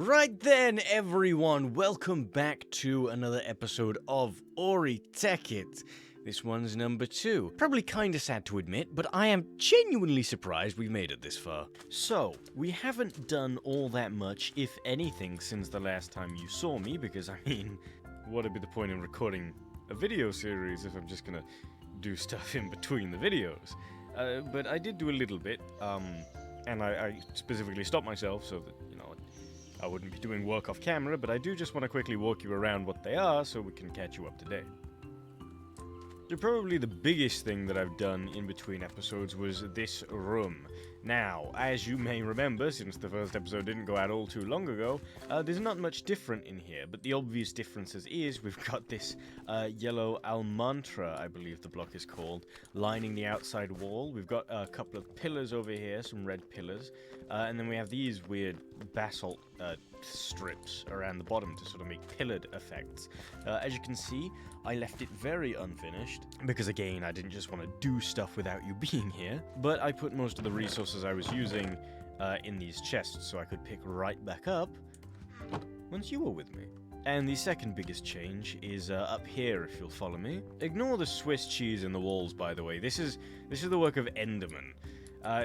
Right then, everyone, welcome back to another episode of Ori-Tekkit. This one's number 2. Probably kinda sad to admit, but I am genuinely surprised we made it this far. So, we haven't done all that much, if anything, since the last time you saw me, because, I mean, what would be the point in recording a video series if I'm just gonna do stuff in between the videos? But I did do a little bit, and I specifically stopped myself so that, I wouldn't be doing work off camera, but I do just want to quickly walk you around what they are so we can catch you up to date. So probably the biggest thing that I've done in between episodes was this room. Now, as you may remember, since the first episode didn't go out all too long ago, there's not much different in here, but the obvious differences is we've got this yellow almantra, I believe the block is called, lining the outside wall. We've got a couple of pillars over here, some red pillars, and then we have these weird basalt strips around the bottom to sort of make pillared effects. As you can see, I left it very unfinished, because again, I didn't just want to do stuff without you being here, but I put most of the resources I was using in these chests so I could pick right back up once you were with me. And the second biggest change is up here, if you'll follow me. Ignore the Swiss cheese in the walls, by the way. This is the work of Enderman.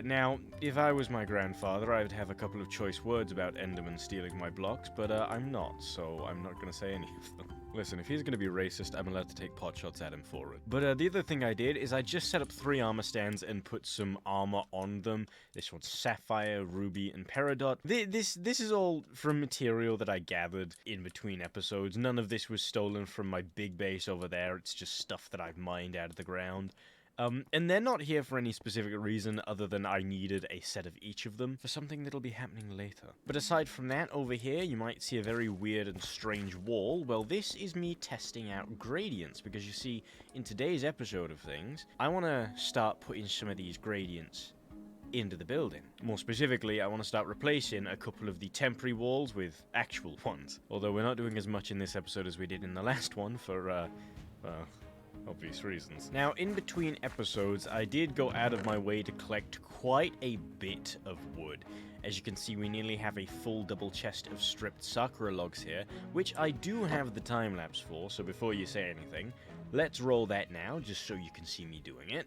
Now, if I was my grandfather, I would have a couple of choice words about Enderman stealing my blocks, but I'm not, so I'm not going to say any of them. Listen, if he's going to be racist, I'm allowed to take potshots at him for it. But the other thing I did is I just set up 3 armor stands and put some armor on them. This one's sapphire, ruby, and peridot. This is all from material that I gathered in between episodes. None of this was stolen from my big base over there. It's just stuff that I've mined out of the ground. And they're not here for any specific reason other than I needed a set of each of them for something that'll be happening later. But aside from that, over here, you might see a very weird and strange wall. Well, this is me testing out gradients, because you see, in today's episode of things, I want to start putting some of these gradients into the building. More specifically, I want to start replacing a couple of the temporary walls with actual ones. Although we're not doing as much in this episode as we did in the last one for, obvious reasons. Now, in between episodes, I did go out of my way to collect quite a bit of wood. As you can see, we nearly have a full double chest of stripped sakura logs here, which I do have the time-lapse for, so before you say anything, let's roll that now, just so you can see me doing it.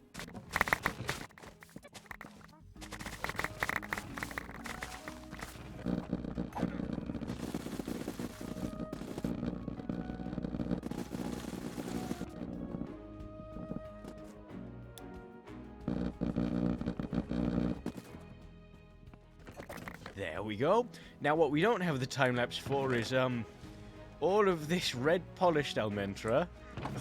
There we go. Now what we don't have the time-lapse for is, all of this red polished almantra,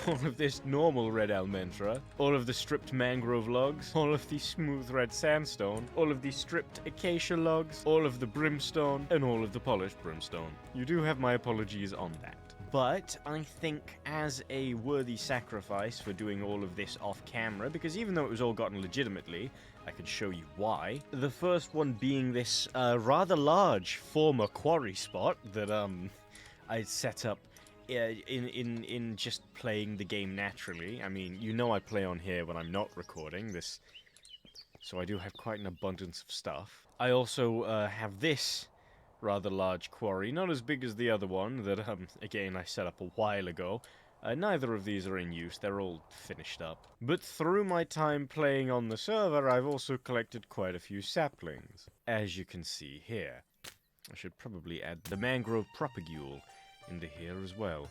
all of this normal red almantra, all of the stripped mangrove logs, all of the smooth red sandstone, all of the stripped acacia logs, all of the brimstone, and all of the polished brimstone. You do have my apologies on that. But I think as a worthy sacrifice for doing all of this off camera, because even though it was all gotten legitimately, I could show you why. The first one being this rather large former quarry spot that I set up in just playing the game naturally. I mean, you know I play on here when I'm not recording this, so I do have quite an abundance of stuff. I also have this rather large quarry, not as big as the other one that, again, I set up a while ago. Neither of these are in use, they're all finished up. But through my time playing on the server, I've also collected quite a few saplings, as you can see here. I should probably add the mangrove propagule into here as well,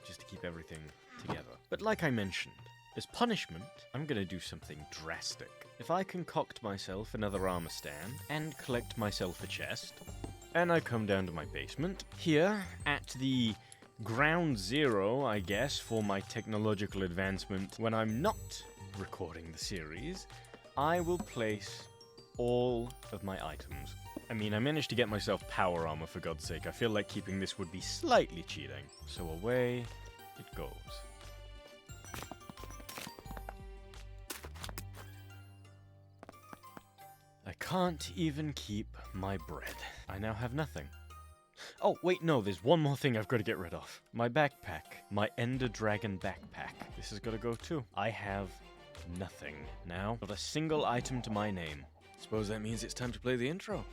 just to keep everything together. But like I mentioned, as punishment, I'm gonna do something drastic. If I concoct myself another armor stand, and collect myself a chest, and I come down to my basement, here, at the ground zero, I guess, for my technological advancement when I'm not recording the series, I will place all of my items. I mean, I managed to get myself power armor, for God's sake. I feel like keeping this would be slightly cheating. So away it goes. I can't even keep my bread. I now have nothing. Oh, wait, no, there's one more thing I've got to get rid of. My backpack. My Ender Dragon backpack. This has got to go too. I have nothing now. Not a single item to my name. Suppose that means it's time to play the intro.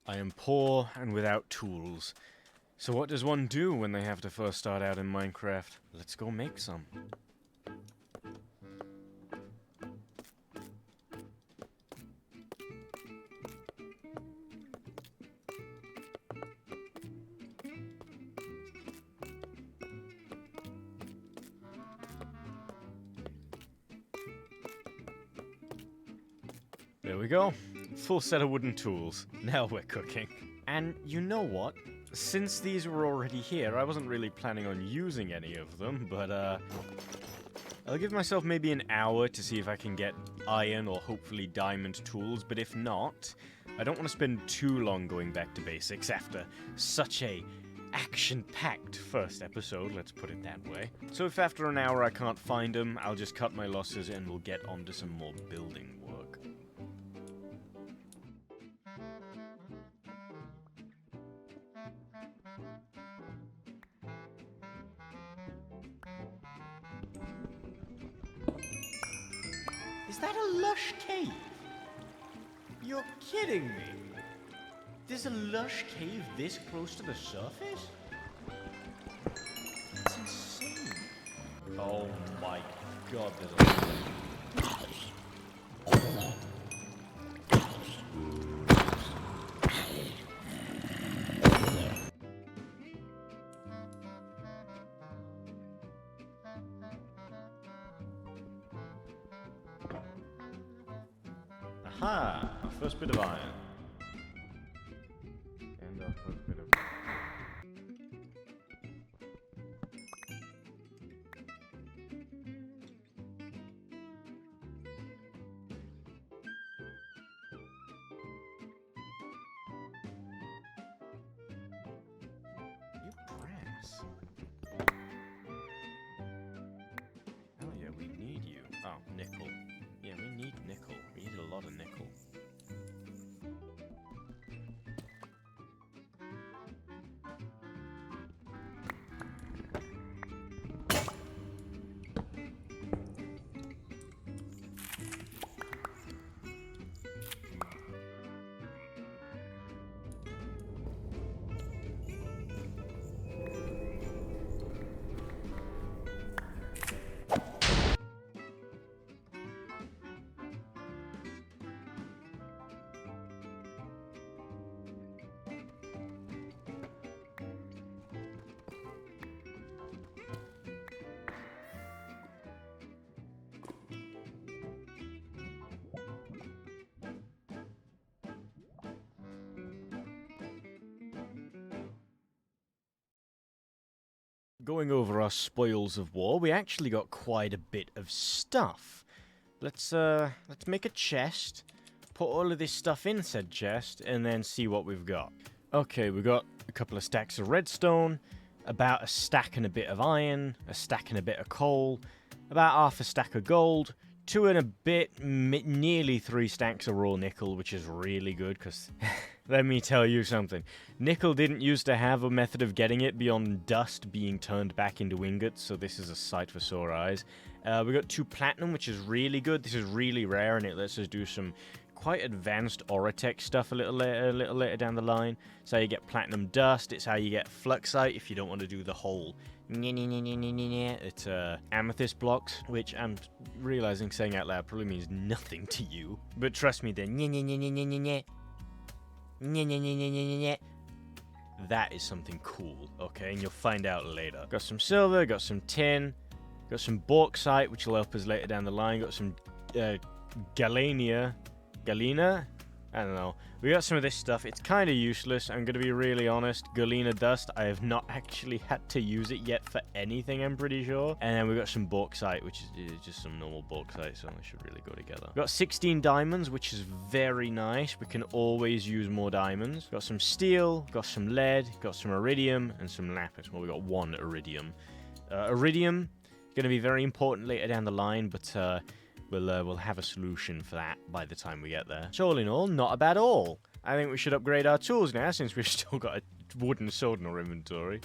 I am poor and without tools. So what does one do when they have to first start out in Minecraft? Let's go make some. There we go. Full set of wooden tools. Now we're cooking. And you know what? Since these were already here, I wasn't really planning on using any of them, but I'll give myself maybe an hour to see if I can get iron or hopefully diamond tools, but if not, I don't want to spend too long going back to basics after such a action-packed first episode, let's put it that way. So if after an hour I can't find them, I'll just cut my losses and we'll get onto some more building work. Is that a lush cave? You're kidding me. There's a lush cave this close to the surface? That's insane. Oh my god, there's a... Aha! Our first bit of iron. And our first bit of... You brass. Oh yeah, we need you. Oh, nickel. Yeah, we need nickel. We need a lot of nickel. Going over our spoils of war, we actually got quite a bit of stuff. Let's make a chest, put all of this stuff in said chest, and then see what we've got. Okay, we got a couple of stacks of redstone, about a stack and a bit of iron, a stack and a bit of coal, about half a stack of gold, 2 and a bit, nearly 3 stacks of raw nickel, which is really good, because let me tell you something. Nickel didn't used to have a method of getting it beyond dust being turned back into ingots, so this is a sight for sore eyes. We got 2 platinum, which is really good. This is really rare, and it lets us do some quite advanced Ori-Tekkit stuff a little later down the line. It's how you get platinum dust. It's how you get fluxite if you don't want to do the whole... It's amethyst blocks, which I'm realizing saying out loud probably means nothing to you. But trust me, that is something cool, okay? And you'll find out later. Got some silver, got some tin, got some bauxite, which will help us later down the line. Got some galena? I don't know. We got some of this stuff. It's kind of useless. I'm going to be really honest. Galena dust, I have not actually had to use it yet for anything, I'm pretty sure. And then we got some bauxite, which is just some normal bauxite, so they should really go together. We got 16 diamonds, which is very nice. We can always use more diamonds. Got some steel, got some lead, got some iridium, and some lapis. Well, we got 1 iridium. Iridium, going to be very important later down the line, but... We'll have a solution for that by the time we get there. So all in all, not a bad haul. I think we should upgrade our tools now, since we've still got a wooden sword in our inventory.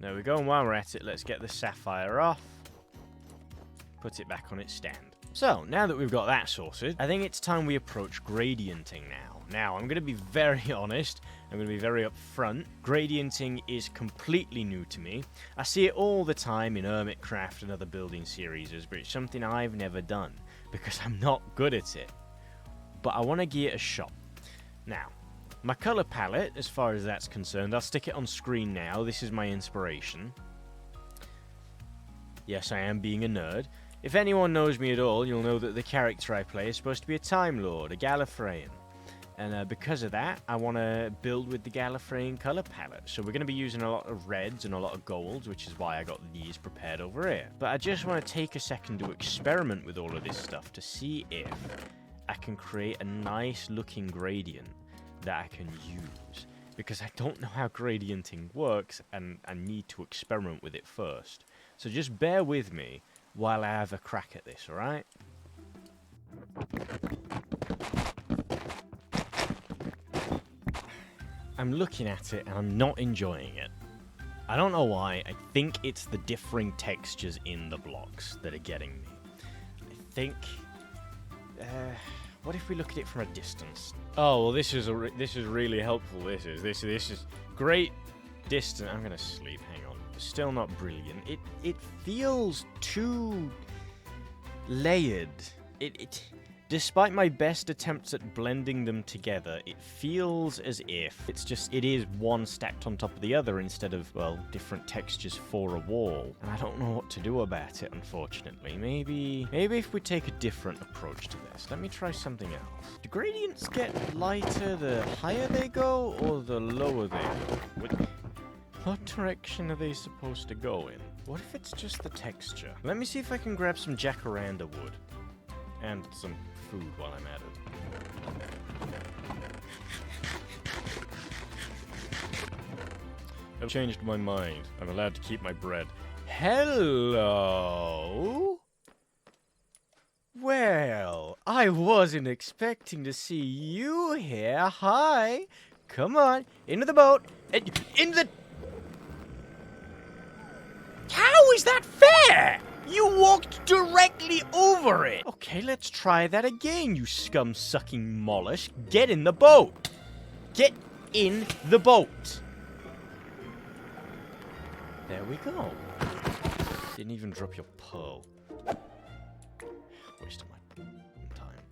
There we go, and while we're at it, let's get the sapphire off. Put it back on its stand. So, now that we've got that sorted, I think it's time we approach gradienting now. Now, I'm going to be very honest, I'm going to be very upfront. Gradienting is completely new to me. I see it all the time in Hermitcraft and other building series, but it's something I've never done, because I'm not good at it. But I want to give it a shot. Now, my colour palette, as far as that's concerned, I'll stick it on screen now. This is my inspiration. Yes, I am being a nerd. If anyone knows me at all, you'll know that the character I play is supposed to be a Time Lord, a Gallifreyan. And because of that, I want to build with the Gallifreyan colour palette. So we're going to be using a lot of reds and a lot of golds, which is why I got these prepared over here. But I just want to take a second to experiment with all of this stuff to see if I can create a nice looking gradient that I can use. Because I don't know how gradienting works, and I need to experiment with it first. So just bear with me while I have a crack at this, alright? I'm looking at it and I'm not enjoying it. I don't know why. I think it's the differing textures in the blocks that are getting me. I think... what if we look at it from a distance? Oh, well, this is really helpful. This is great distance. I'm gonna sleep. Hang on. Still not brilliant. It feels too layered. Despite my best attempts at blending them together, it feels as if it is one stacked on top of the other instead of, well, different textures for a wall. And I don't know what to do about it, unfortunately. Maybe if we take a different approach to this. Let me try something else. Do gradients get lighter the higher they go, or the lower they go? What direction are they supposed to go in? What if it's just the texture? Let me see if I can grab some jacaranda wood. And some food while I'm at it. I've changed my mind. I'm allowed to keep my bread. Hello? Well, I wasn't expecting to see you here. Hi. Come on, into the boat. In the... How is that fair? You walked directly over it! Okay, let's try that again, you scum-sucking mollusk. Get in the boat! Get in the boat! There we go. Didn't even drop your pearl. Waste of my time.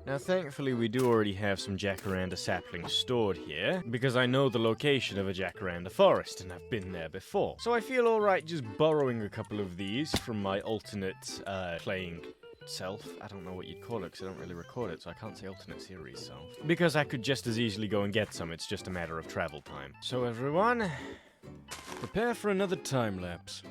Now, thankfully, we do already have some jacaranda saplings stored here, because I know the location of a jacaranda forest, and I've been there before. So I feel alright just borrowing a couple of these from my alternate, playing self. I don't know what you'd call it, because I don't really record it, so I can't say alternate series self. Because I could just as easily go and get some, it's just a matter of travel time. So everyone, prepare for another time lapse.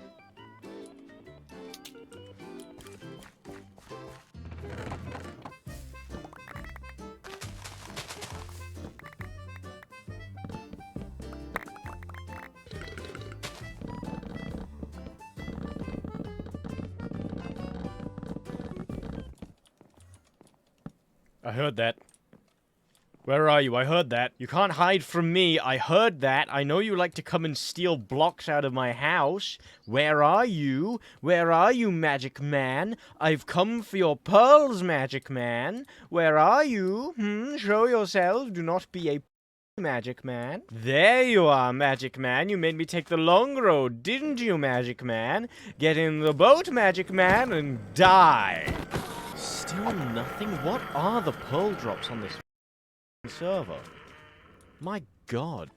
I heard that. Where are you? I heard that. You can't hide from me. I heard that. I know you like to come and steal blocks out of my house. Where are you? Where are you, Magic Man? I've come for your pearls, Magic Man. Where are you? Show yourself. Do not be a Magic Man. There you are, Magic Man. You made me take the long road, didn't you, Magic Man? Get in the boat, Magic Man, and die. Still nothing? What are the pearl drops on this server? My god.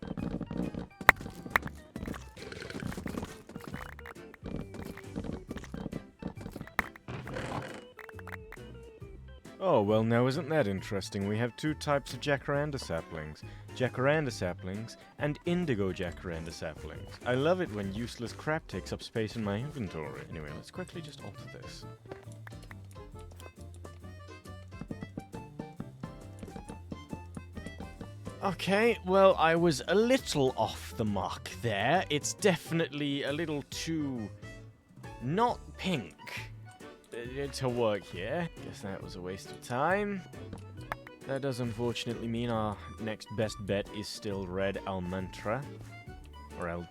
Oh, well, now isn't that interesting? We have two types of jacaranda saplings. Jacaranda saplings and indigo jacaranda saplings. I love it when useless crap takes up space in my inventory. Anyway, let's quickly just alter this. Okay, well, I was a little off the mark there. It's definitely a little too not pink to work here. Guess that was a waste of time. That does unfortunately mean our next best bet is still red almantra. Or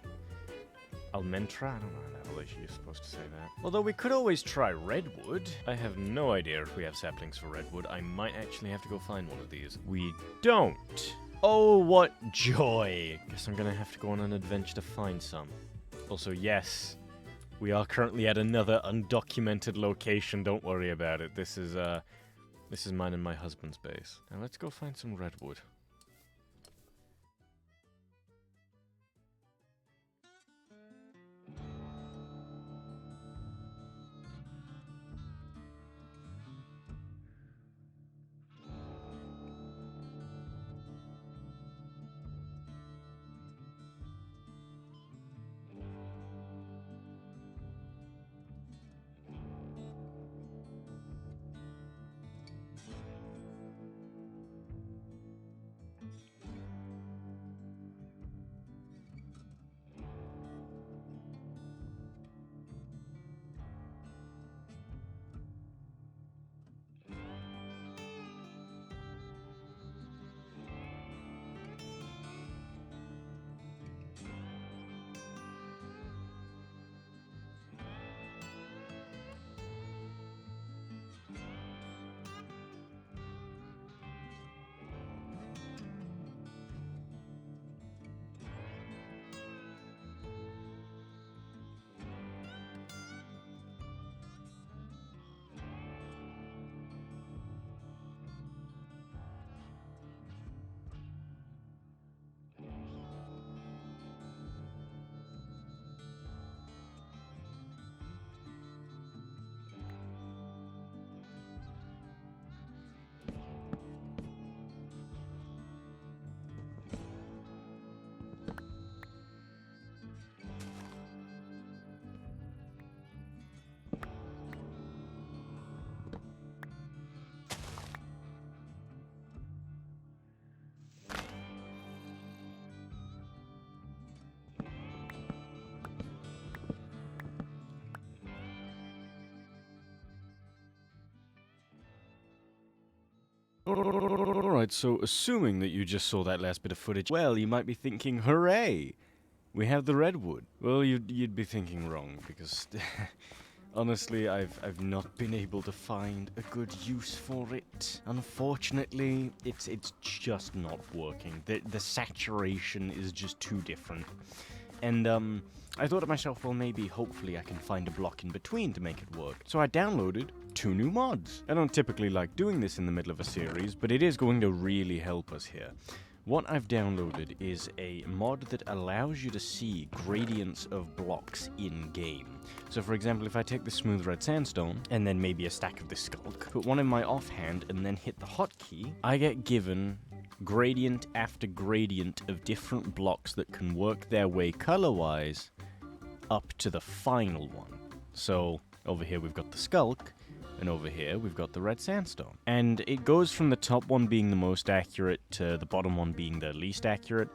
Almentra? I don't know how the hell you're supposed to say that. Although we could always try redwood. I have no idea if we have saplings for redwood. I might actually have to go find one of these. We don't. Oh, what joy. Guess I'm gonna have to go on an adventure to find some. Also, yes, we are currently at another undocumented location. Don't worry about it. This is mine and my husband's base. Now let's go find some redwood. Alright, so assuming that you just saw that last bit of footage, well, you might be thinking, hooray! We have the redwood. Well, you'd be thinking wrong, because honestly, I've not been able to find a good use for it. Unfortunately, it's just not working. The saturation is just too different. And I thought to myself, well, maybe, hopefully I can find a block in between to make it work. So I downloaded 2 new mods. I don't typically like doing this in the middle of a series, but it is going to really help us here. What I've downloaded is a mod that allows you to see gradients of blocks in-game. So for example, if I take the smooth red sandstone, and then maybe a stack of the skulk, put one in my offhand, and then hit the hotkey, I get given gradient after gradient of different blocks that can work their way color-wise up to the final one. So over here we've got the skulk, and over here we've got the red sandstone. And it goes from the top one being the most accurate to the bottom one being the least accurate,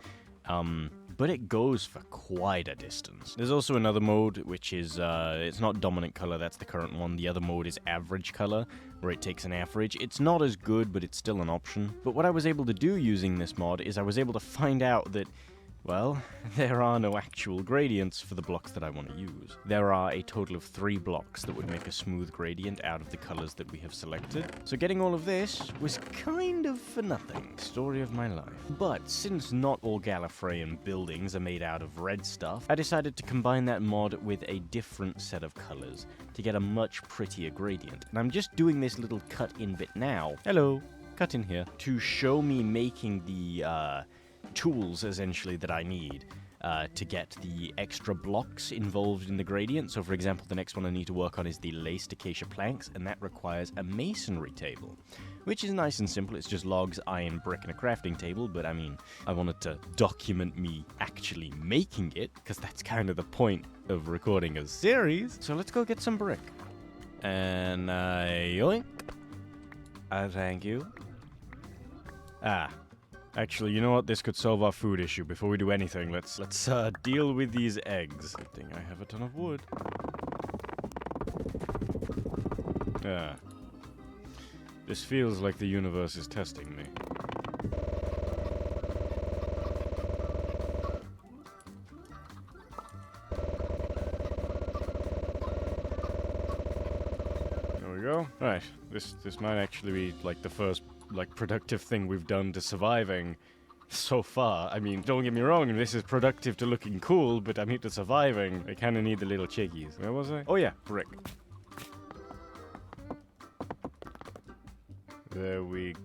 but it goes for quite a distance. There's also another mode, which is, it's not dominant color, that's the current one. The other mode is average color, where it takes an average. It's not as good, but it's still an option. But what I was able to do using this mod is I was able to find out that, well, there are no actual gradients for the blocks that I want to use. There are a total of 3 blocks that would make a smooth gradient out of the colors that we have selected. So getting all of this was kind of for nothing. Story of my life. But since not all Gallifreyan buildings are made out of red stuff, I decided to combine that mod with a different set of colors to get a much prettier gradient. And I'm just doing this little cut in bit now. Hello, cut in here. To show me making the, tools, essentially, that I need to get the extra blocks involved in the gradient. So, for example, the next one I need to work on is the laced acacia planks, and that requires a masonry table, which is nice and simple. It's just logs, iron, brick, and a crafting table, but, I mean, I wanted to document me actually making it, because that's kind of the point of recording a series. So let's go get some brick. And, yoink. Thank you. Actually, you know what? This could solve our food issue. Before we do anything, let's deal with these eggs. Good thing I have a ton of wood. This feels like the universe is testing me. go. Right, this might actually be, like, the first, like, productive thing we've done to surviving so far. I mean, don't get me wrong, this is productive to looking cool, but I mean to surviving, I kind of need the little chickies. Where was I? Oh yeah, brick. There we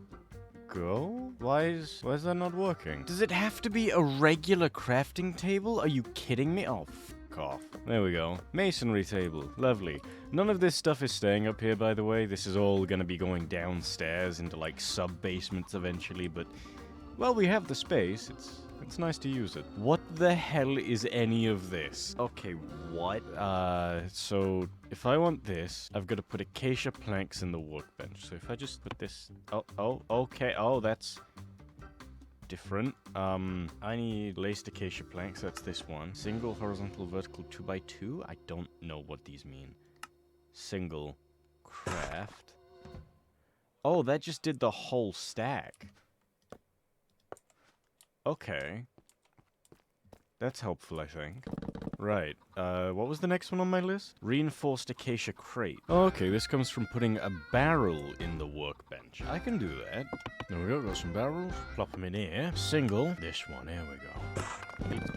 go. Why is that not working? Does it have to be a regular crafting table? Are you kidding me? Oh, fuck off. There we go. Masonry table. Lovely. None of this stuff is staying up here, by the way. This is all gonna be going downstairs into, like, sub-basements eventually, but... well, we have the space. It's nice to use it. What the hell is any of this? Okay, what? So if I want this, I've got to put acacia planks in the workbench. So if I just put this... oh, okay. Oh, that's different. I need laced acacia planks. That's this one. Single, horizontal, vertical, 2x2. I don't know what these mean. Single, craft. Oh, that just did the whole stack. Okay. That's helpful, I think. Right. What was the next one on my list? Reinforced acacia crate. Okay, this comes from putting a barrel in the workbench. I can do that. There we go, got some barrels. Plop them in here. Single. This one, here we go.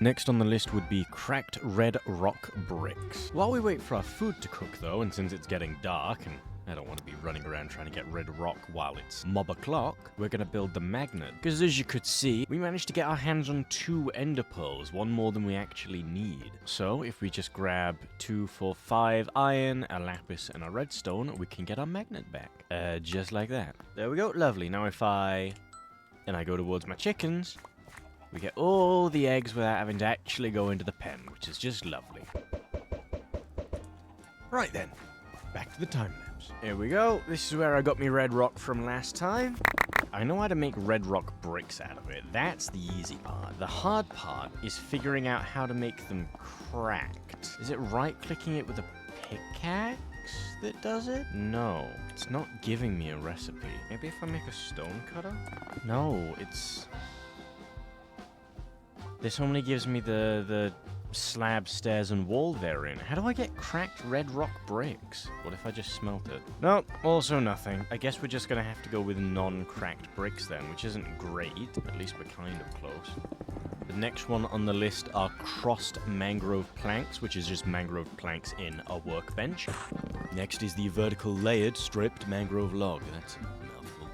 Next on the list would be cracked red rock bricks. While we wait for our food to cook, though, and since it's getting dark and I don't want to be running around trying to get red rock while it's mob o'clock, we're going to build the magnet. Because as you could see, we managed to get our hands on 2 ender pearls, one more than we actually need. So if we just grab 2, 4, 5 iron, a lapis, and a redstone, we can get our magnet back. Just like that. There we go, lovely. Now if I go towards my chickens, we get all the eggs without having to actually go into the pen, which is just lovely. Right then, back to the time lapse. Here we go. This is where I got me red rock from last time. I know how to make red rock bricks out of it. That's the easy part. The hard part is figuring out how to make them cracked. Is it right-clicking it with a pickaxe that does it? No, it's not giving me a recipe. Maybe if I make a stone cutter? No, it's... this only gives me the slab, stairs, and wall variant. How do I get cracked red rock bricks? What if I just smelt it? No, also nothing. I guess we're just gonna have to go with non-cracked bricks then, which isn't great. At least we're kind of close. The next one on the list are crossed mangrove planks, which is just mangrove planks in a workbench. Next is the vertical layered stripped mangrove log. That's a mouthful.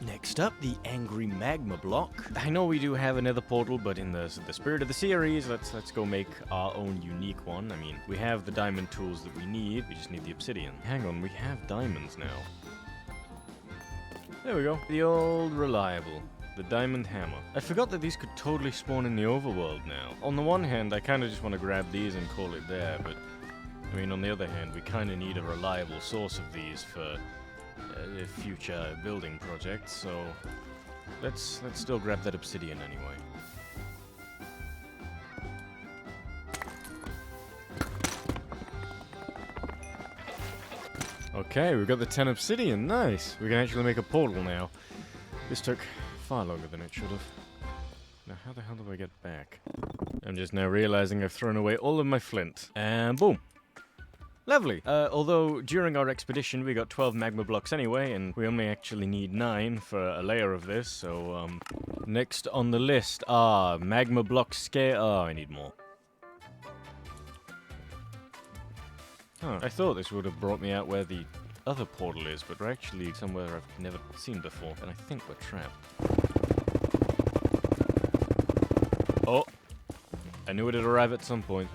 Next up, the angry magma block. I know we do have another portal, but in the spirit of the series, let's go make our own unique one. I mean, we have the diamond tools that we need. We just need the obsidian. Hang on, we have diamonds now. There we go. The old reliable. The diamond hammer. I forgot that these could totally spawn in the overworld now. On the one hand, I kind of just want to grab these and call it there, but I mean, on the other hand, we kind of need a reliable source of these for future building projects, so let's still grab that obsidian anyway. Okay, we've got the 10 obsidian. Nice. We can actually make a portal now. This took far longer than it should have. Now, how the hell do I get back? I'm just now realizing I've thrown away all of my flint. And boom. Lovely. Although, during our expedition, we got 12 magma blocks anyway, and we only actually need 9 for a layer of this, so, next on the list are magma block scale. Oh, I need more. Huh. I thought this would have brought me out where the other portal is, but we're actually somewhere I've never seen before, and I think we're trapped. Oh! I knew it'd arrive at some point.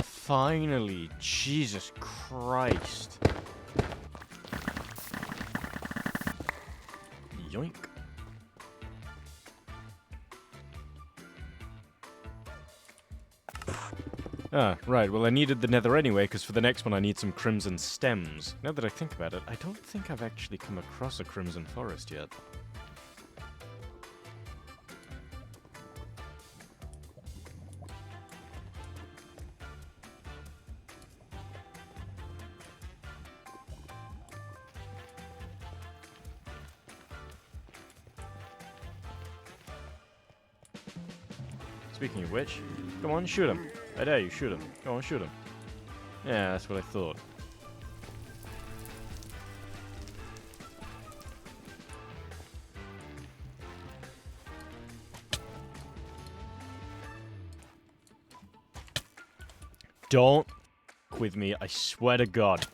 Finally! Jesus Christ! Yoink. Ah, right, well I needed the nether anyway, because for the next one I need some crimson stems. Now that I think about it, I don't think I've actually come across a crimson forest yet. Speaking of which, come on, shoot him. I dare you, shoot him. Go on, shoot him. Yeah, that's what I thought. Don't with me, I swear to God.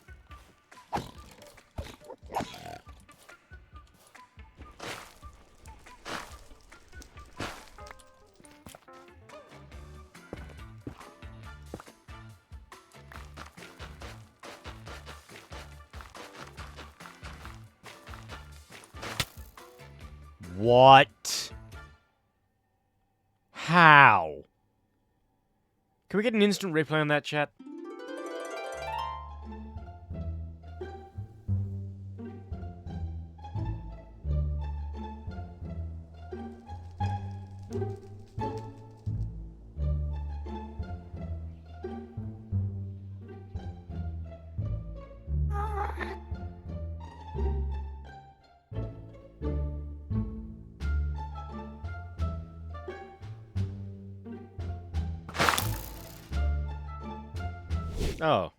What? How? Can we get an instant replay on that, chat? Oh.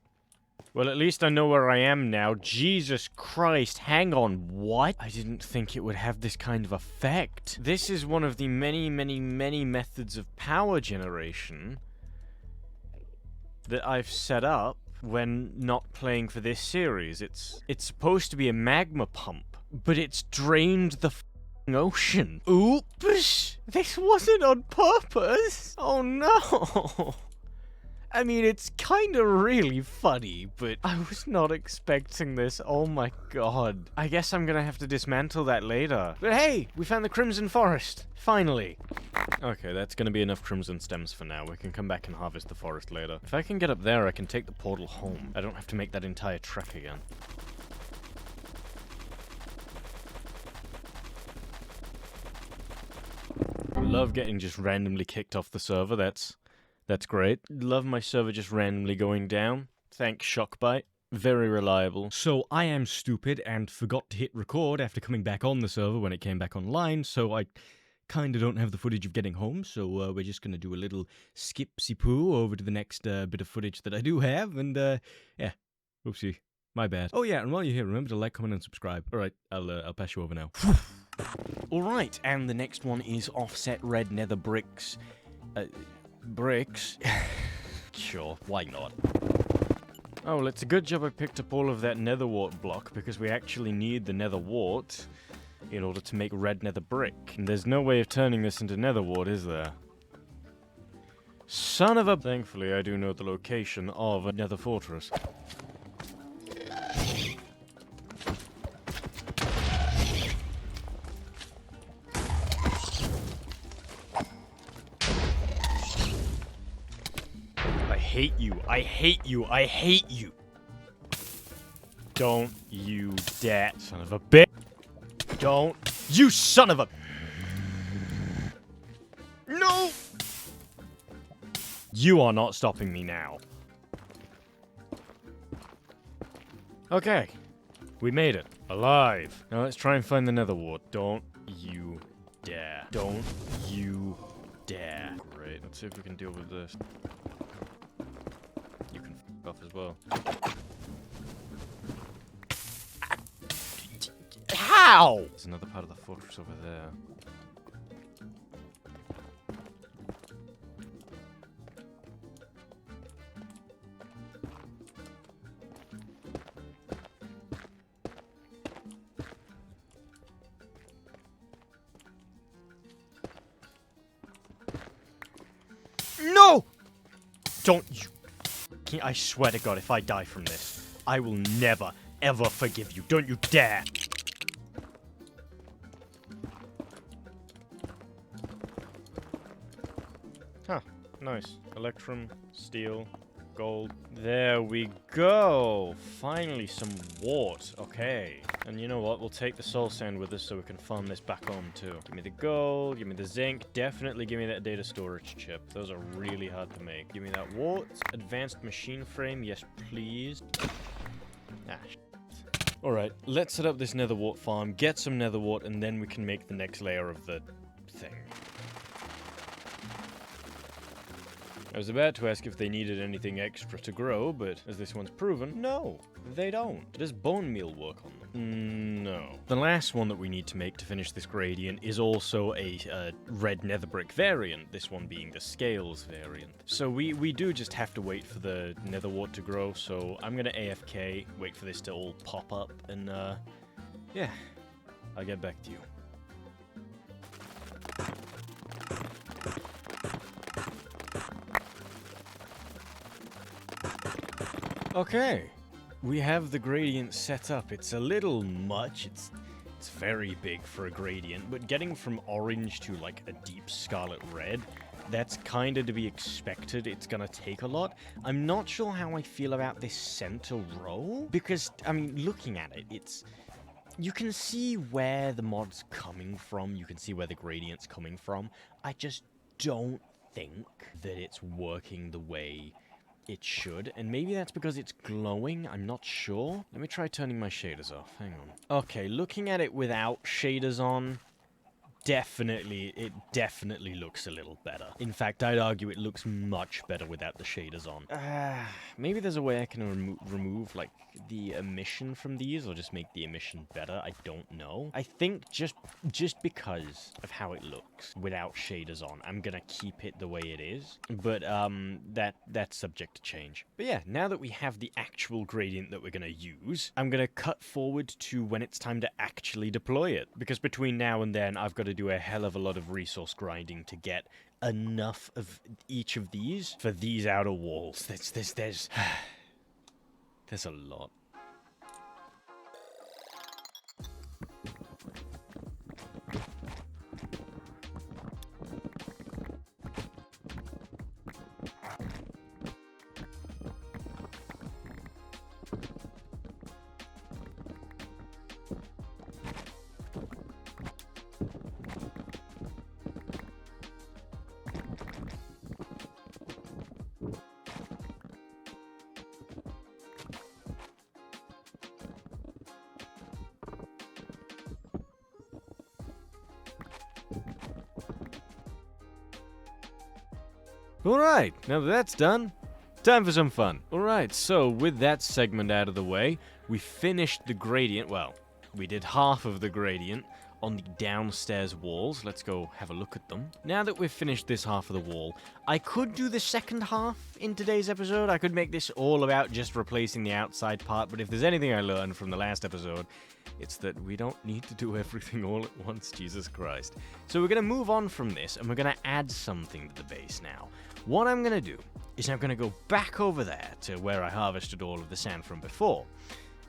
Well, at least I know where I am now. Jesus Christ, hang on, what? I didn't think it would have this kind of effect. This is one of the many, many, many methods of power generation that I've set up when not playing for this series. It's supposed to be a magma pump, but it's drained the f***ing ocean. Oops! This wasn't on purpose! Oh no! I mean, it's kinda really funny, but I was not expecting this. Oh my god. I guess I'm gonna have to dismantle that later. But hey, we found the Crimson Forest. Finally. Okay, that's gonna be enough Crimson Stems for now. We can come back and harvest the forest later. If I can get up there, I can take the portal home. I don't have to make that entire trek again. Love getting just randomly kicked off the server. That's great. Love my server just randomly going down. Thanks, Shockbite. Very reliable. So I am stupid and forgot to hit record after coming back on the server when it came back online, so I kinda don't have the footage of getting home, so we're just gonna do a little skip-si-poo over to the next bit of footage that I do have, and yeah. Oopsie. My bad. Oh yeah, and while you're here, remember to like, comment, and subscribe. Alright, I'll pass you over now. Alright, and the next one is offset red nether bricks. Bricks? Sure, why not? Oh, well, it's a good job I picked up all of that nether wart block, because we actually need the nether wart in order to make red nether brick. And there's no way of turning this into nether wart, is there? Son of a... Thankfully, I do know the location of a nether fortress. I hate you. I hate you. I hate you. Don't you dare. Son of a bitch. Don't. You son of a... No! You are not stopping me now. Okay. We made it. Alive. Now let's try and find the nether wart. Don't you dare. Don't you dare. Great. Let's see if we can deal with this. You can f*** off as well. How? There's another part of the fortress over there. No! Don't you... I swear to God, if I die from this, I will never, ever forgive you. Don't you dare! Huh. Nice. Electrum, steel, gold. There we go! Finally some wart. Okay. And you know what? We'll take the soul sand with us so we can farm this back on too. Give me the gold, give me the zinc, definitely give me that data storage chip. Those are really hard to make. Give me that wart. Advanced machine frame, yes please. Ah, shit. Alright, let's set up this nether wart farm, get some nether wart, and then we can make the next layer of the thing. I was about to ask if they needed anything extra to grow, but as this one's proven, no, they don't. Does bone meal work on them? No. The last one that we need to make to finish this gradient is also a red nether brick variant, this one being the scales variant. So we do just have to wait for the nether wart to grow, so I'm gonna AFK, wait for this to all pop up, and yeah, I'll get back to you. Okay, we have the gradient set up. It's a little much, it's very big for a gradient, but getting from orange to like a deep scarlet red, that's kinda to be expected. It's gonna take a lot. I'm not sure how I feel about this center row, because, I mean, looking at it, you can see where the mod's coming from, you can see where the gradient's coming from. I just don't think that it's working the way it should, and maybe that's because it's glowing, I'm not sure. Let me try turning my shaders off, hang on. Okay, looking at it without shaders on, it definitely looks a little better. In fact, I'd argue it looks much better without the shaders on. Maybe there's a way I can remove, like, the emission from these, or just make the emission better, I don't know. I think just because of how it looks without shaders on, I'm gonna keep it the way it is, but that's subject to change. But yeah, now that we have the actual gradient that we're gonna use, I'm gonna cut forward to when it's time to actually deploy it, because between now and then, I've got to do a hell of a lot of resource grinding to get enough of each of these for these outer walls. There's a lot. Alright, now that that's done, time for some fun. Alright, so with that segment out of the way, we finished the gradient. Well, we did half of the gradient on the downstairs walls. Let's go have a look at them. Now that we've finished this half of the wall, I could do the second half in today's episode. I could make this all about just replacing the outside part, but if there's anything I learned from the last episode, it's that we don't need to do everything all at once, Jesus Christ. So we're going to move on from this, and we're going to add something to the base now. What I'm going to do is I'm going to go back over there to where I harvested all of the sand from before.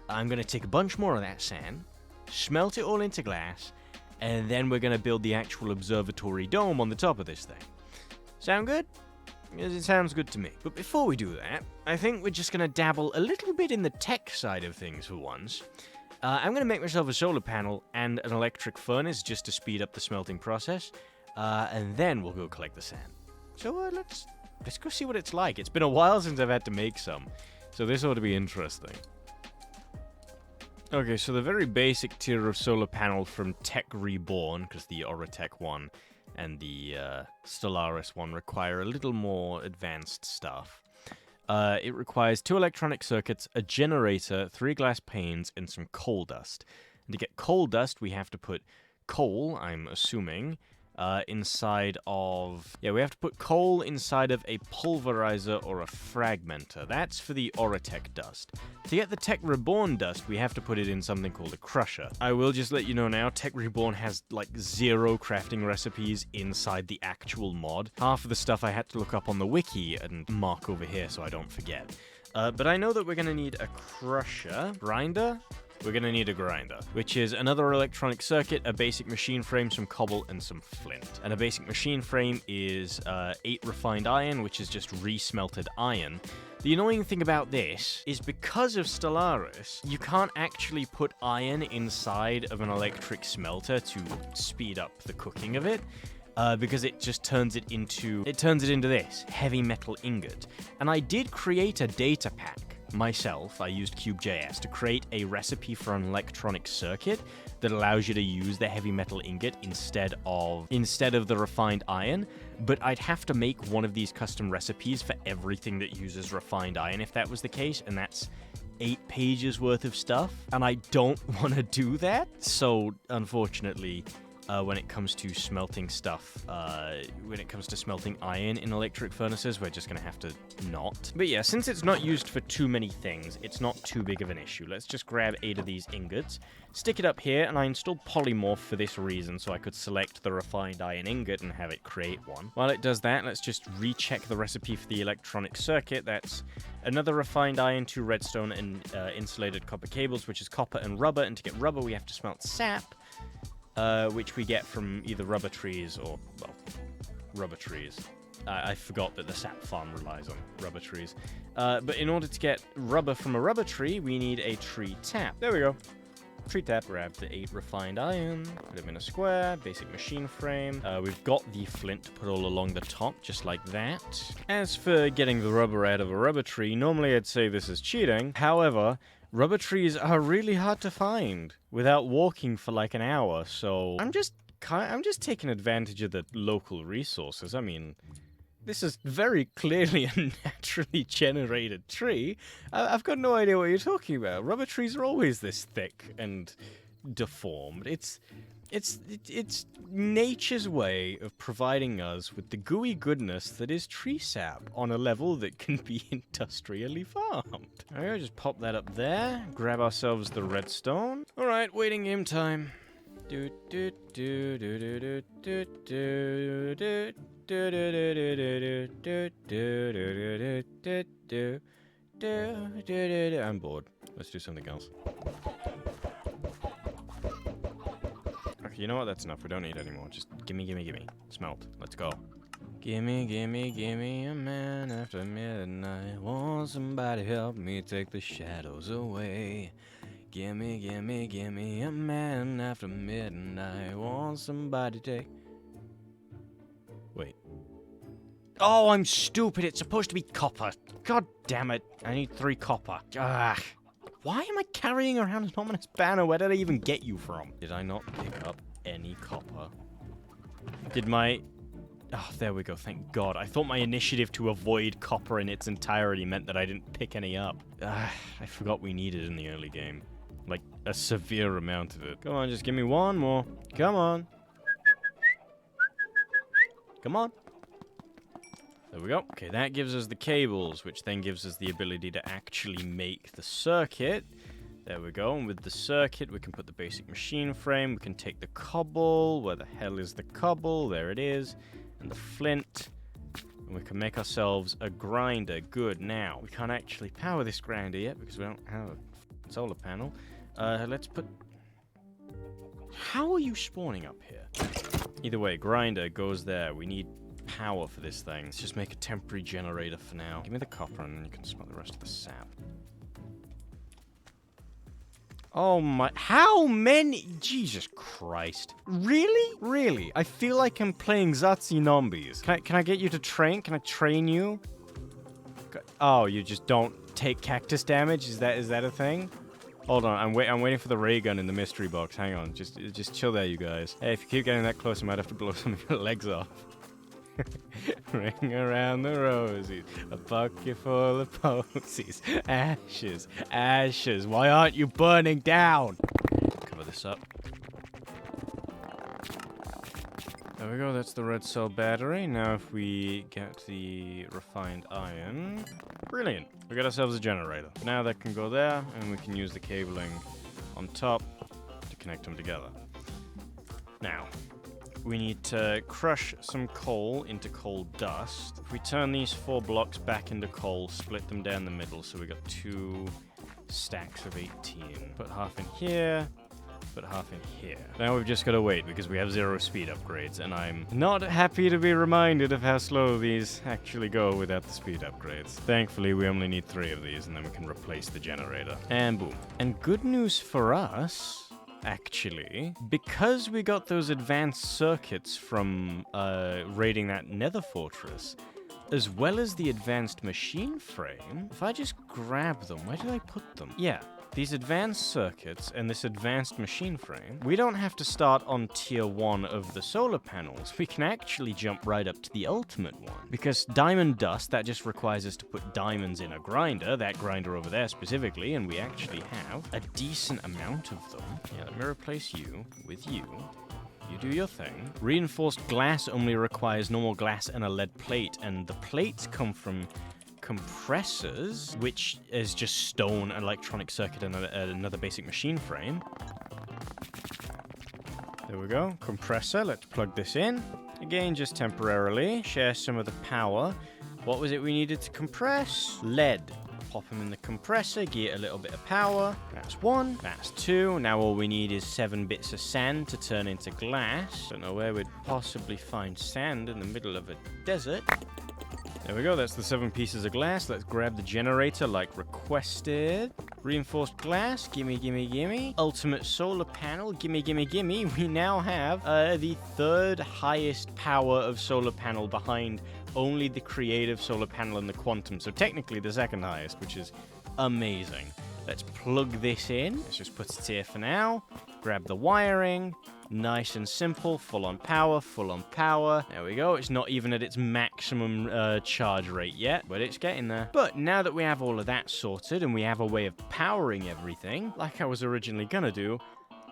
I'm going to take a bunch more of that sand, smelt it all into glass, and then we're going to build the actual observatory dome on the top of this thing. Sound good? It sounds good to me. But before we do that, I think we're just going to dabble a little bit in the tech side of things for once. I'm going to make myself a solar panel and an electric furnace just to speed up the smelting process, and then we'll go collect the sand. So let's go see what it's like. It's been a while since I've had to make some, so this ought to be interesting. Okay, so the very basic tier of solar panel from Tech Reborn, because the Ori-Tekkit one and the Stellaris one require a little more advanced stuff. It requires 2 electronic circuits, a generator, 3 glass panes, and some coal dust. And to get coal dust, we have to put coal, I'm assuming, inside of... Yeah, we have to put coal inside of a pulverizer or a fragmenter. That's for the Ori-Tekkit dust. To get the Tech Reborn dust, we have to put it in something called a crusher. I will just let you know now, Tech Reborn has, like, 0 crafting recipes inside the actual mod. Half of the stuff I had to look up on the wiki and mark over here so I don't forget. But I know that we're gonna need a crusher. Grinder? We're going to need a grinder, which is another electronic circuit, a basic machine frame, some cobble, and some flint. And a basic machine frame is 8 refined iron, which is just re-smelted iron. The annoying thing about this is because of Stellaris, you can't actually put iron inside of an electric smelter to speed up the cooking of it. Because it just turns it into this heavy metal ingot. And I did create a data pack myself. I used Cube.js to create a recipe for an electronic circuit that allows you to use the heavy metal ingot instead of the refined iron. but I'd have to make one of these custom recipes for everything that uses refined iron if that was the case, and that's 8 pages worth of stuff, and I don't want to do that. So, unfortunately, when it comes to smelting stuff, when it comes to smelting iron in electric furnaces, we're just going to have to not. But yeah, since it's not used for too many things, it's not too big of an issue. Let's just grab 8 of these ingots, stick it up here, and I installed polymorph for this reason, so I could select the refined iron ingot and have it create one. While it does that, let's just recheck the recipe for the electronic circuit. That's another refined iron, 2 redstone, and insulated copper cables, which is copper and rubber, and to get rubber we have to smelt sap, which we get from either rubber trees or, well, rubber trees. I forgot that the sap farm relies on rubber trees. But in order to get rubber from a rubber tree, we need a tree tap. There we go. Tree tap. Grab the 8 refined iron, put them in a square, basic machine frame. We've got the flint to put all along the top, just like that. As for getting the rubber out of a rubber tree, normally I'd say this is cheating. However, rubber trees are really hard to find without walking for like an hour, so I'm just taking advantage of the local resources. I mean, this is very clearly a naturally generated tree. I've got no idea what you're talking about. Rubber trees are always this thick and deformed. It's nature's way of providing us with the gooey goodness that is tree sap on a level that can be industrially farmed. Alright, just pop that up there, grab ourselves the redstone. Alright, waiting game time. Do do do do do do do do do do do do. I'm bored. Let's do something else. You know what? That's enough. We don't need any more. Just gimme, gimme, gimme. Smelt. Let's go. Gimme, gimme, gimme a man after midnight. Want somebody help me take the shadows away. Gimme, gimme, gimme a man after midnight. Want somebody take... Wait. Oh, I'm stupid. It's supposed to be copper. God damn it. I need 3 copper. Ah. Why am I carrying around an ominous banner? Where did I even get you from? Did I not pick up any copper? Did my... Oh, there we go. Thank God. I thought my initiative to avoid copper in its entirety meant that I didn't pick any up. I forgot we needed in the early game. Like, a severe amount of it. Come on, just give me 1 more. Come on. Come on. There we go. Okay, that gives us the cables, which then gives us the ability to actually make the circuit. There we go. And with the circuit, we can put the basic machine frame. We can take the cobble. Where the hell is the cobble? There it is. And the flint. And we can make ourselves a grinder. Good. Now, we can't actually power this grinder yet because we don't have a solar panel. Let's put... How are you spawning up here? Either way, grinder goes there. We need power for this thing. Let's just make a temporary generator for now. Give me the copper and then you can smelt the rest of the sap. Oh my... How many... Jesus Christ. Really? Really? I feel like I'm playing Zazi Zombies. Can I get you to train? Can I train you? Oh, you just don't take cactus damage? Is that a thing? Hold on, I'm waiting for the ray gun in the mystery box. Hang on, just chill there, you guys. Hey, if you keep getting that close, I might have to blow some of your legs off. Ring around the rosies, a bucket full of posies. Ashes, ashes, why aren't you burning down? Cover this up. There we go, that's the red cell battery. Now if we get the refined iron... Brilliant! We got ourselves a generator. Now that can go there, and we can use the cabling on top to connect them together. Now, we need to crush some coal into coal dust. If we turn these 4 blocks back into coal, split them down the middle, so we got 2 stacks of 18. Put half in here, put half in here. Now we've just got to wait because we have 0 speed upgrades, and I'm not happy to be reminded of how slow these actually go without the speed upgrades. Thankfully, we only need 3 of these, and then we can replace the generator. And boom. And good news for us... Actually, because we got those advanced circuits from raiding that nether fortress, as well as the advanced machine frame, if I just grab them, where did I put them? Yeah, these advanced circuits and this advanced machine frame, we don't have to start on tier 1 of the solar panels. We can actually jump right up to the ultimate one. Because diamond dust, that just requires us to put diamonds in a grinder, that grinder over there specifically, and we actually have a decent amount of them. Yeah, let me replace you with you. You do your thing. Reinforced glass only requires normal glass and a lead plate, and the plates come from compressors, which is just stone, an electronic circuit, and another basic machine frame. There we go. Compressor. Let's plug this in. Again, just temporarily. Share some of the power. What was it we needed to compress? Lead. Pop them in the compressor, get a little bit of power. That's 1. That's 2. Now all we need is 7 bits of sand to turn into glass. Don't know where we'd possibly find sand in the middle of a desert. There we go, that's the 7 pieces of glass. Let's grab the generator like requested. Reinforced glass, gimme, gimme, gimme. Ultimate solar panel, gimme, gimme, gimme. We now have the 3rd highest power of solar panel behind only the creative solar panel and the quantum. So technically the 2nd highest, which is amazing. Let's plug this in. Let's just put it here for now. Grab the wiring. Nice and simple, full on power, full on power. There we go. It's not even at its maximum charge rate yet, but it's getting there. But now that we have all of that sorted and we have a way of powering everything, like I was originally gonna do,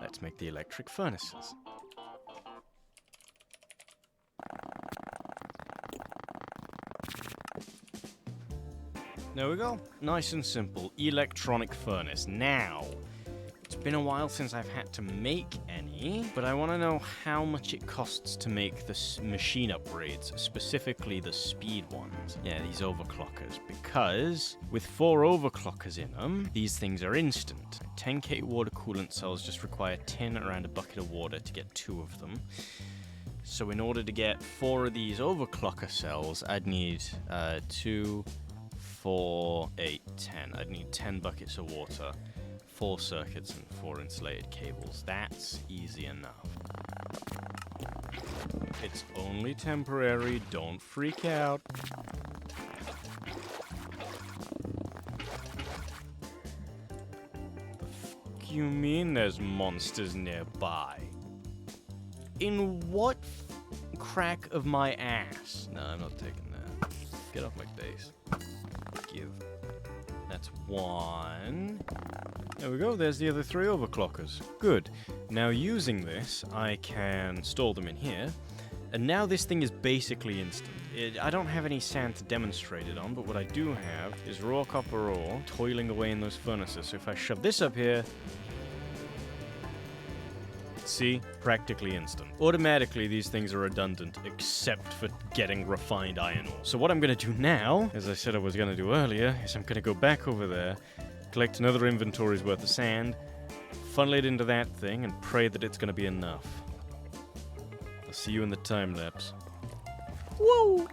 let's make the electric furnaces. There we go. Nice and simple. Electronic furnace. Now, it's been a while since I've had to make any, but I want to know how much it costs to make the machine upgrades, specifically the speed ones. Yeah, these overclockers, because with 4 overclockers in them, these things are instant. 10k water coolant cells just require 10 around a bucket of water to get 2 of them. So in order to get 4 of these overclocker cells, I'd need 2, 4, 8, 10. I'd need 10 buckets of water. 4 circuits and 4 insulated cables. That's easy enough. It's only temporary, don't freak out. The fuck you mean there's monsters nearby? In what crack of my ass? No, I'm not taking that. Get off my base. Give. That's 1. There we go, there's the other 3 overclockers. Good. Now using this, I can store them in here. And now this thing is basically instant. I don't have any sand to demonstrate it on, but what I do have is raw copper ore toiling away in those furnaces. So if I shove this up here, see? Practically instant. Automatically, these things are redundant, except for getting refined iron ore. So what I'm going to do now, as I said I was going to do earlier, is I'm going to go back over there, collect another inventory's worth of sand, funnel it into that thing, and pray that it's going to be enough. I'll see you in the time-lapse. Woo!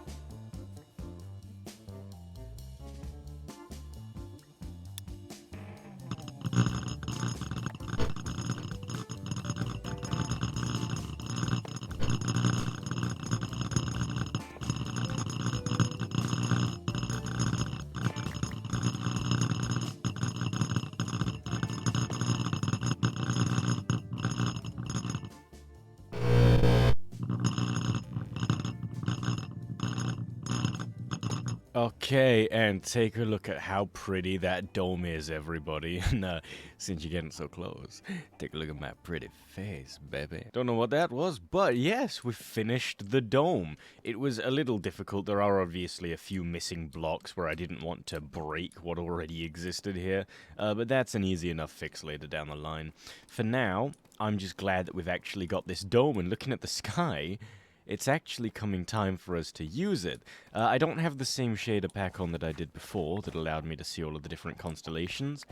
Okay, and take a look at how pretty that dome is, everybody. And since you're getting so close, take a look at my pretty face, baby. Don't know what that was, but yes, we finished the dome. It was a little difficult. There are obviously a few missing blocks where I didn't want to break what already existed here, but that's an easy enough fix later down the line. For now, I'm just glad that we've actually got this dome, and looking at the sky, it's actually coming time for us to use it. I don't have the same shader pack on that I did before that allowed me to see all of the different constellations,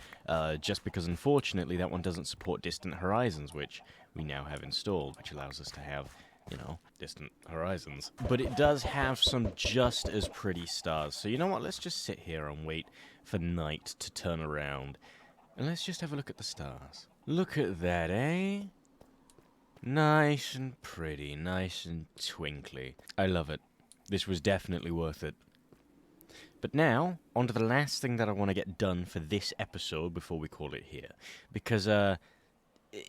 just because unfortunately that one doesn't support distant horizons, which we now have installed, which allows us to have, you know, distant horizons. But it does have some just as pretty stars, so you know what, let's just sit here and wait for night to turn around, and let's just have a look at the stars. Look at that, eh? Nice and pretty, nice and twinkly. I love it. This was definitely worth it. But now, on to the last thing that I want to get done for this episode before we call it here. Because,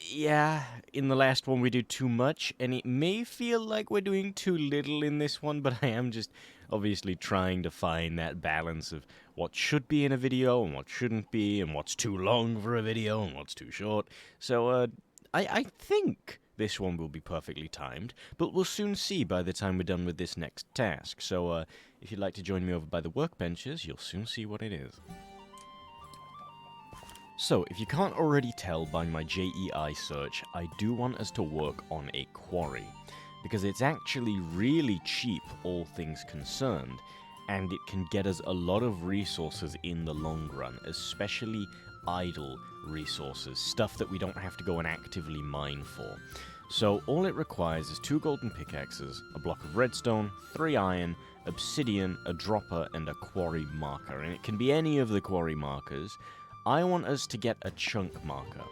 yeah, in the last one we did too much, and it may feel like we're doing too little in this one, but I am just obviously trying to find that balance of what should be in a video and what shouldn't be, and what's too long for a video and what's too short. So, I think this one will be perfectly timed, but we'll soon see by the time we're done with this next task. So, if you'd like to join me over by the workbenches, you'll soon see what it is. So, if you can't already tell by my JEI search, I do want us to work on a quarry, because it's actually really cheap, all things concerned, and it can get us a lot of resources in the long run, especially idle resources, stuff that we don't have to go and actively mine for. So all it requires is 2 golden pickaxes, a block of redstone, 3 iron, obsidian, a dropper, and a quarry marker, and it can be any of the quarry markers. I want us to get a chunk marker,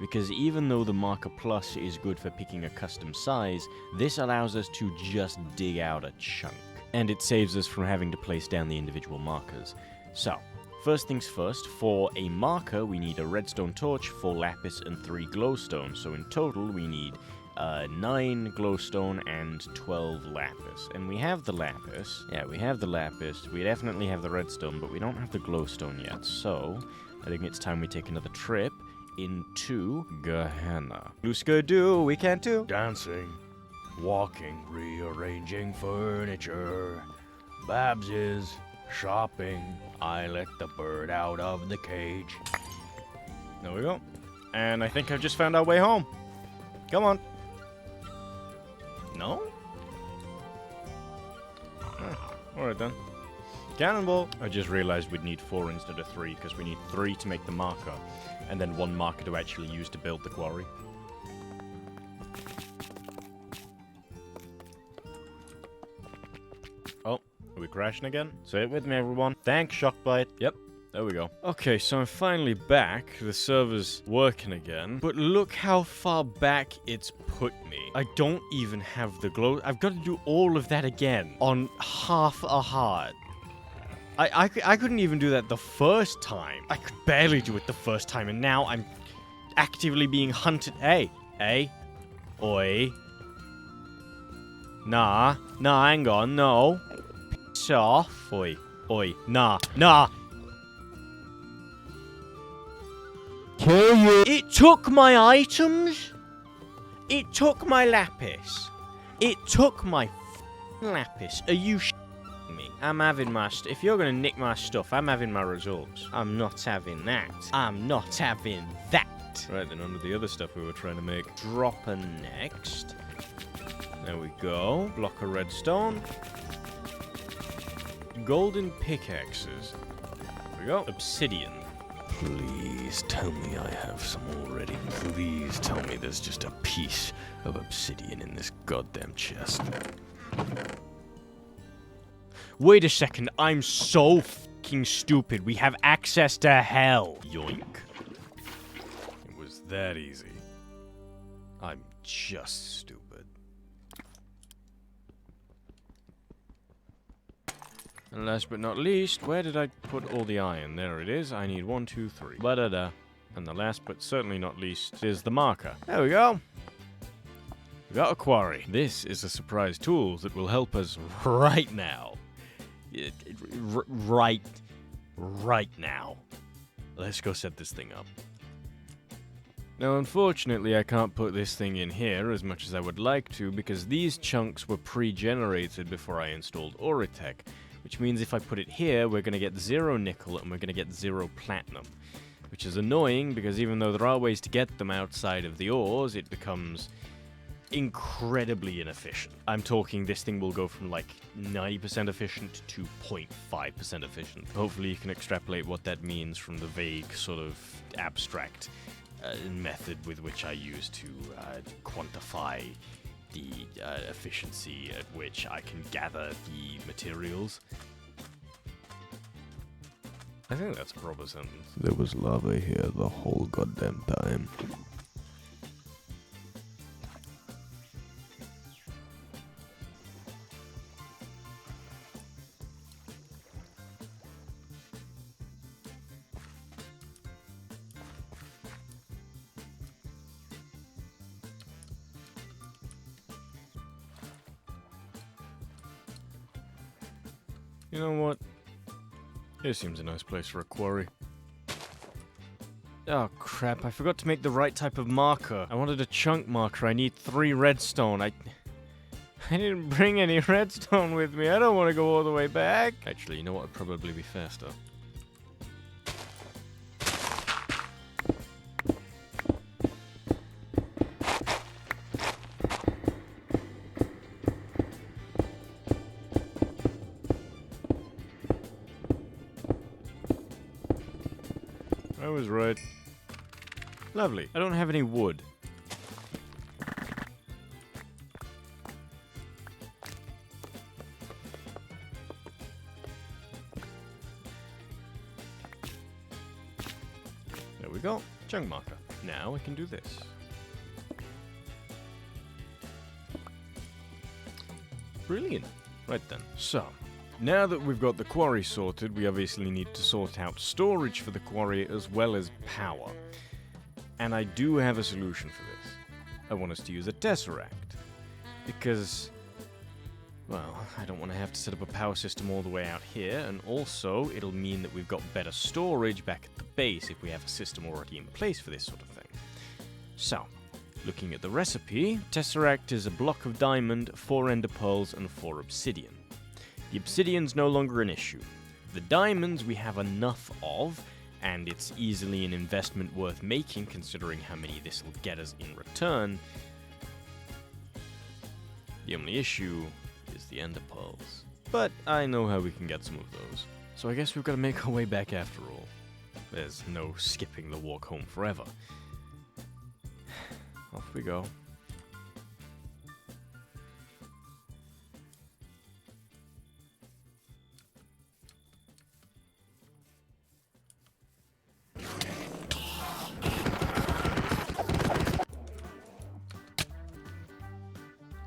because even though the marker plus is good for picking a custom size, this allows us to just dig out a chunk, and it saves us from having to place down the individual markers. So, first things first, for a marker we need a redstone torch, 4 lapis, and 3 glowstone, so in total we need 9 glowstone and 12 lapis. And we have the lapis. Yeah, we have the lapis. We definitely have the redstone, but we don't have the glowstone yet, so I think it's time we take another trip into Gehenna. Blue we can't do. Dancing, walking, rearranging furniture. Babs is shopping. I let the bird out of the cage. There we go. And I think I've just found our way home. Come on. No? Alright then. Cannonball! I just realized we'd need 4 instead of 3, because we need 3 to make the marker, and then 1 marker to actually use to build the quarry. Oh, are we crashing again? Say it with me, everyone. Thanks, Shockbite. Yep, there we go. Okay, so I'm finally back. The server's working again, but look how far back it's put me. I don't even have the glow. I've got to do all of that again on half a heart. I couldn't even do that the first time. I could barely do it the first time, and now I'm actively being hunted. Hey, oi. Nah, hang on, no. Piss off. Oi, nah. Kill you! It took my items. It took my lapis. It took my f***ing lapis. Are you me? I'm having my if you're gonna nick my stuff, I'm having my results. I'm not having that. I'm not having that. Right, then on to the other stuff we were trying to make. Dropper next. There we go. Block of redstone. Golden pickaxes. There we go. Obsidian. Please tell me I have some already. Please tell me there's just a piece of obsidian in this goddamn chest. Wait a second, I'm so fucking stupid. We have access to hell. Yoink. It was that easy. I'm just stupid. And last but not least, where did I put all the iron? There it is. I need 1, 2, 3. Ba-da-da. And the last but certainly not least is the marker. There we go. We got a quarry. This is a surprise tool that will help us right now. Right now. Let's go set this thing up. Now, unfortunately, I can't put this thing in here as much as I would like to, because these chunks were pre-generated before I installed Ori-Tekkit, which means if I put it here, we're going to get 0 nickel and we're going to get 0 platinum, which is annoying because even though there are ways to get them outside of the ores, it becomes incredibly inefficient. I'm talking this thing will go from like 90% efficient to 0.5% efficient. Hopefully you can extrapolate what that means from the vague sort of abstract method with which I use to quantify the efficiency at which I can gather the materials. I think that's a proper sentence. There was lava here the whole goddamn time. You know what? Here seems a nice place for a quarry. Oh crap, I forgot to make the right type of marker. I wanted a chunk marker. I need 3 redstone. I didn't bring any redstone with me. I don't want to go all the way back. Actually, you know what would probably be faster? I was right. Lovely. I don't have any wood. There we go. Chunk marker. Now I can do this. Brilliant. Right then. So, now that we've got the quarry sorted, we obviously need to sort out storage for the quarry as well as power. And I do have a solution for this. I want us to use a tesseract. Because, well, I don't want to have to set up a power system all the way out here, and also it'll mean that we've got better storage back at the base if we have a system already in place for this sort of thing. So, looking at the recipe, tesseract is a block of diamond, 4 ender pearls, and 4 obsidian. The obsidian's no longer an issue. The diamonds we have enough of, and it's easily an investment worth making considering how many this will get us in return. The only issue is the ender pearls. But I know how we can get some of those. So I guess we've got to make our way back after all. There's no skipping the walk home forever. Off we go.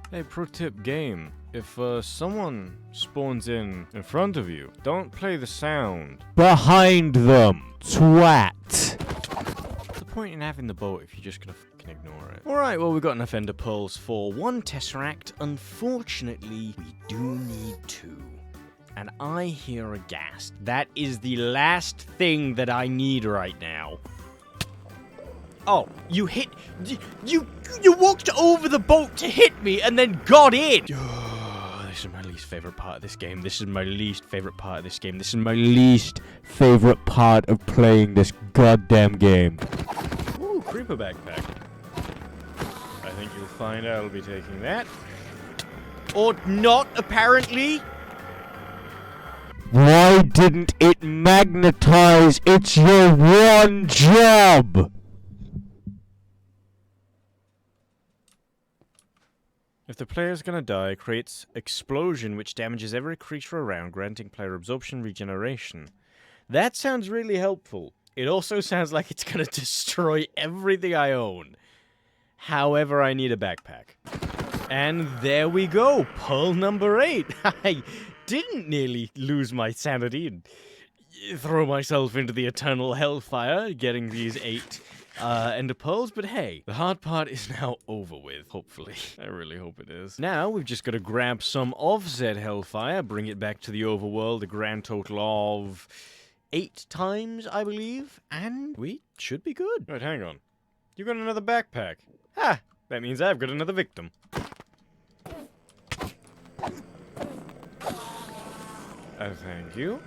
Hey, pro tip game. If someone spawns in front of you, don't play the sound behind them, twat. What's the point in having the boat if you're just gonna fucking ignore it? Alright, well, we've got enough ender pearls for 1 tesseract. Unfortunately, we do need 2. And I hear a ghast. That is the last thing that I need right now. Oh, you hit... You walked over the boat to hit me and then got in! Oh, this is my least favorite part of this game. This is my least favorite part of this game. This is my least favorite part of playing this goddamn game. Ooh, creeper backpack. I think you'll find I'll be taking that. Or not, apparently. Why didn't it magnetize? It's your one job! If the player's gonna die, creates explosion which damages every creature around, granting player absorption regeneration. That sounds really helpful. It also sounds like it's gonna destroy everything I own. However, I need a backpack. And there we go, pearl number 8. I didn't nearly lose my sanity and throw myself into the eternal hellfire getting these 8 ender pearls, but hey, the hard part is now over with, hopefully. I really hope it is. Now, we've just got to grab some of said hellfire, bring it back to the overworld, a grand total of 8 times, I believe, and we should be good. Right, hang on. You got another backpack. Ha! That means I've got another victim. Thank you.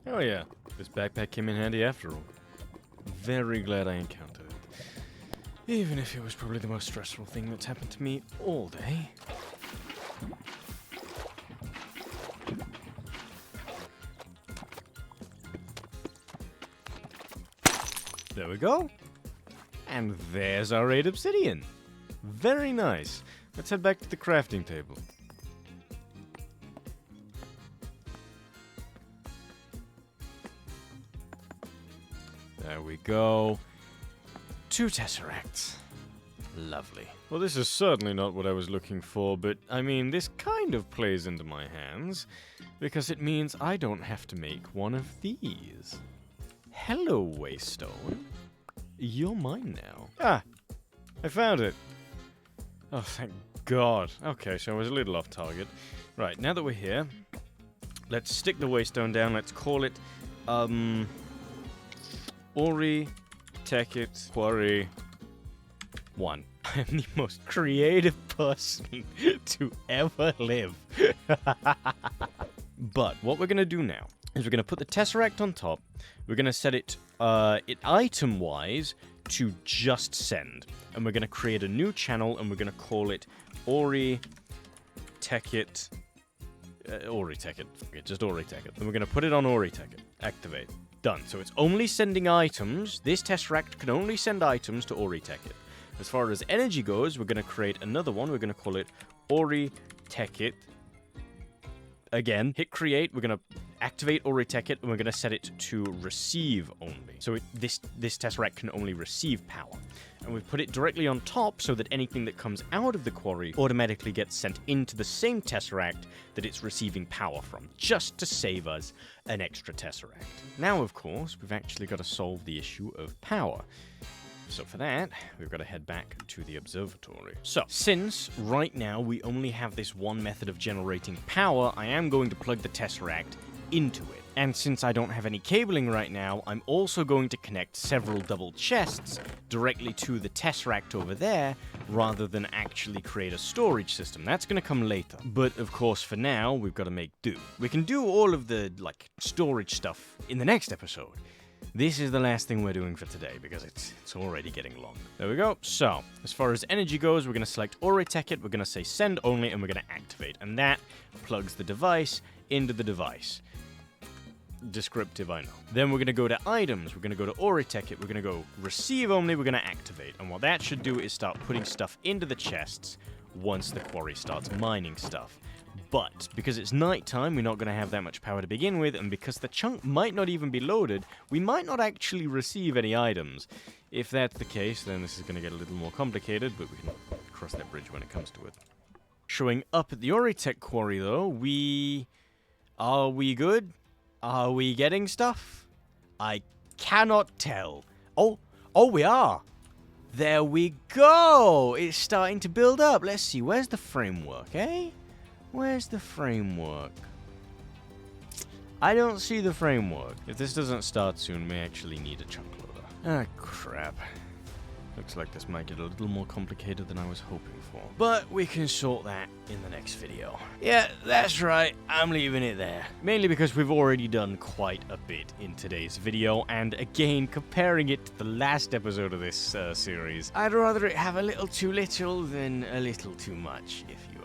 Oh yeah, this backpack came in handy after all. Very glad I encountered it. Even if it was probably the most stressful thing that's happened to me all day. There we go. And there's our 8 obsidian. Very nice. Let's head back to the crafting table. There we go. 2 tesseracts. Lovely. Well, this is certainly not what I was looking for, but, I mean, this kind of plays into my hands, because it means I don't have to make one of these. Hello, Waystone. You're mine now. Ah! I found it. Oh, thank God. Okay, so I was a little off target. Right, now that we're here, let's stick the waystone down. Let's call it, Ori-Tekkit Quarry 1. I am the most creative person to ever live. But what we're going to do now is we're going to put the Tesseract on top. We're going to set it, item-wise to just send. And we're going to create a new channel, and we're going to call it Ori-Tekkit. Ori-Tekkit. Just Ori-Tekkit. Then we're going to put it on Ori-Tekkit. Activate. Done. So it's only sending items. This Tesseract can only send items to Ori-Tekkit. As far as energy goes, we're going to create another one. We're going to call it Ori-Tekkit. Again, hit create. We're going to activate Ori-Tekkit, and we're going to set it to receive only. So this Tesseract can only receive power. And we've put it directly on top so that anything that comes out of the quarry automatically gets sent into the same Tesseract that it's receiving power from, just to save us an extra Tesseract. Now, of course, we've actually got to solve the issue of power. So for that, we've got to head back to the observatory. So, since right now we only have this one method of generating power, I am going to plug the Tesseract into it. And since I don't have any cabling right now, I'm also going to connect several double chests directly to the Tesseract over there, rather than actually create a storage system. That's going to come later. But of course, for now, we've got to make do. We can do all of the, storage stuff in the next episode. This is the last thing we're doing for today, because it's already getting long. There we go. So, as far as energy goes, we're going to select Ori-Tekkit, we're going to say send only, and we're going to activate. And that plugs the device into the device. Descriptive, I know. Then we're going to go to items, we're going to go to Ori-Tekkit, we're going to go receive only, we're going to activate. And what that should do is start putting stuff into the chests once the quarry starts mining stuff. But because it's nighttime, we're not going to have that much power to begin with, and because the chunk might not even be loaded, we might not actually receive any items. If that's the case, then this is going to get a little more complicated, but we can cross that bridge when it comes to it. Showing up at the Ori-Tekkit quarry, though, Are we good? Are we getting stuff? I cannot tell. Oh, we are! There we go! It's starting to build up. Let's see, where's the framework, eh? Where's the framework? I don't see the framework. If this doesn't start soon, we actually need a chunk loader. Ah, crap. Looks like this might get a little more complicated than I was hoping for. But we can sort that in the next video. Yeah, that's right. I'm leaving it there. Mainly because we've already done quite a bit in today's video. And again, comparing it to the last episode of this series, I'd rather it have a little too little than a little too much, if you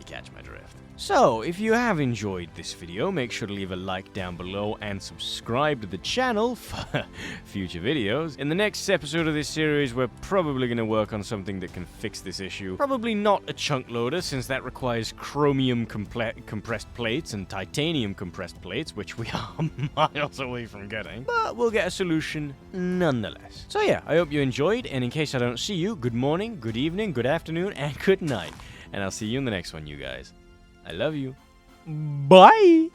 catch my drift. So, if you have enjoyed this video, make sure to leave a like down below and subscribe to the channel for future videos. In the next episode of this series, we're probably going to work on something that can fix this issue. Probably not a chunk loader, since that requires chromium compressed plates and titanium compressed plates, which we are miles away from getting. But we'll get a solution nonetheless. So yeah, I hope you enjoyed, and in case I don't see you, good morning, good evening, good afternoon, and good night. And I'll see you in the next one, you guys. I love you. Bye!